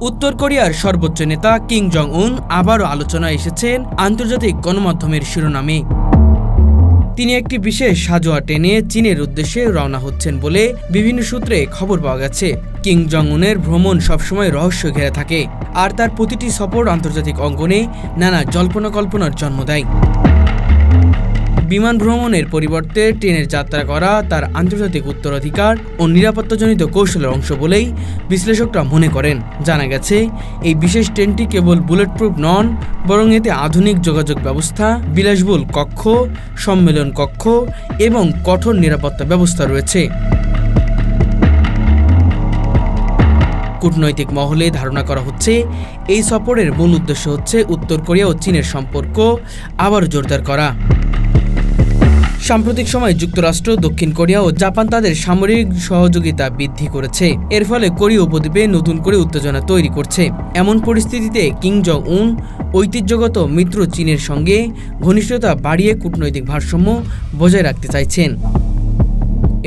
উত্তর কোরিয়ার সর্বোচ্চ নেতা কিম জং উন আবারও আলোচনায় এসেছেন আন্তর্জাতিক গণমাধ্যমের শিরোনামে। তিনি একটি বিশেষ সাজোয়া টেনে চীনের উদ্দেশ্যে রওনা হচ্ছেন বলে বিভিন্ন সূত্রে খবর পাওয়া গেছে। কিম জং উনের ভ্রমণ সবসময় রহস্য ঘেরা থাকে, আর তার প্রতিটি সফর আন্তর্জাতিক অঙ্গনে নানা জল্পনা কল্পনার জন্ম দেয়। বিমান ভ্রমণের পরিবর্তে ট্রেনের যাত্রা করা তার আন্তর্জাতিক উত্তরাধিকার ও নিরাপত্তাজনিত কৌশলের অংশ বলেই বিশ্লেষকরা মনে করেন। জানা গেছে, এই বিশেষ ট্রেনটি কেবল বুলেট প্রুফ নন, বরং এতে আধুনিক যোগাযোগ ব্যবস্থা, বিলাসবহুল কক্ষ, সম্মেলন কক্ষ এবং কঠোর নিরাপত্তা ব্যবস্থা রয়েছে। কূটনৈতিক মহলে ধারণা করা হচ্ছে, এই সফরের মূল উদ্দেশ্য হচ্ছে উত্তর কোরিয়া ও চীনের সম্পর্ক আবার জোরদার করা। সাম্প্রতিক সময়ে যুক্তরাষ্ট্র, দক্ষিণ কোরিয়া ও জাপান তাদের সামরিক সহযোগিতা বৃদ্ধি করেছে। এর ফলে কোরীয় উপদ্বীপে নতুন করে উত্তেজনা তৈরি করছে। এমন পরিস্থিতিতে কিম জং উন ঐতিহ্যগত মিত্র চীনের সঙ্গে ঘনিষ্ঠতা বাড়িয়ে কূটনৈতিক ভারসাম্য বজায় রাখতে চাইছেন।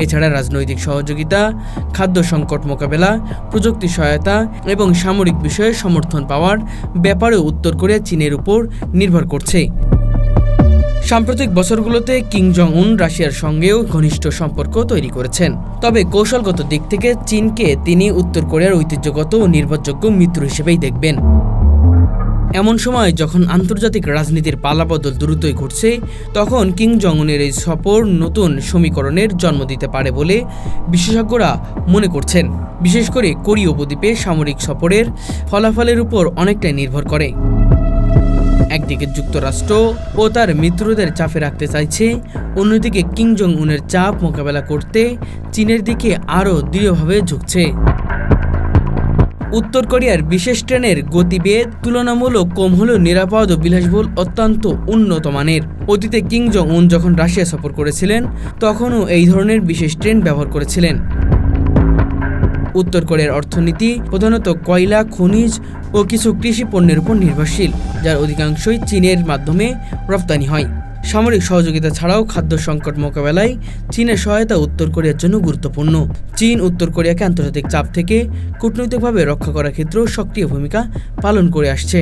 এছাড়া রাজনৈতিক সহযোগিতা, খাদ্য সংকট মোকাবেলা, প্রযুক্তি সহায়তা এবং সামরিক বিষয়ে সমর্থন পাওয়ার ব্যাপারেও উত্তর কোরিয়া চীনের উপর নির্ভর করছে। সাম্প্রতিক বছরগুলোতে কিম জং উন রাশিয়ার সঙ্গেও ঘনিষ্ঠ সম্পর্ক তৈরি করেছেন। তবে কৌশলগত দিক থেকে চীনকে তিনি উত্তর কোরিয়ার ঐতিহ্যগত ও নির্ভরযোগ্য মিত্র হিসেবেই দেখবেন। এমন সময় যখন আন্তর্জাতিক রাজনীতির পালাবদল দ্রুতই ঘটছে, তখন কিম জং উনের এই সফর নতুন সমীকরণের জন্ম দিতে পারে বলে বিশেষজ্ঞরা মনে করছেন। বিশেষ করে কোরীয় উপদ্বীপে সামরিক সফরের ফলাফলের উপর অনেকটাই নির্ভর করে। একদিকে যুক্তরাষ্ট্র ও তার মিত্রদের চাপে রাখতে চাইছে, অন্যদিকে কিম জং উনের চাপ মোকাবেলা করতে চীনের দিকে আরও দৃঢ়ভাবে ঝুঁকছে। উত্তর কোরিয়ার বিশেষ ট্রেনের গতিবেগ তুলনামূলক কম হলেও নিরাপদ ও বিলাসবহুল অত্যন্ত উন্নত মানের। অতীতে কিম জং উন যখন রাশিয়া সফর করেছিলেন, তখনও এই ধরনের বিশেষ ট্রেন ব্যবহার করেছিলেন। উত্তর কোরিয়ার অর্থনীতি প্রধানত কয়লা, খনিজ ও কিছু কৃষি পণ্যের উপর নির্ভরশীল, যার অধিকাংশই চীনের মাধ্যমে রপ্তানি হয়। সামরিক সহযোগিতা ছাড়াও খাদ্য সংকট মোকাবেলায় চীনের সহায়তা উত্তর কোরিয়ার জন্য গুরুত্বপূর্ণ। চীন উত্তর কোরিয়াকে আন্তর্জাতিক চাপ থেকে কূটনৈতিকভাবে রক্ষা করার ক্ষেত্রেও সক্রিয় ভূমিকা পালন করে আসছে।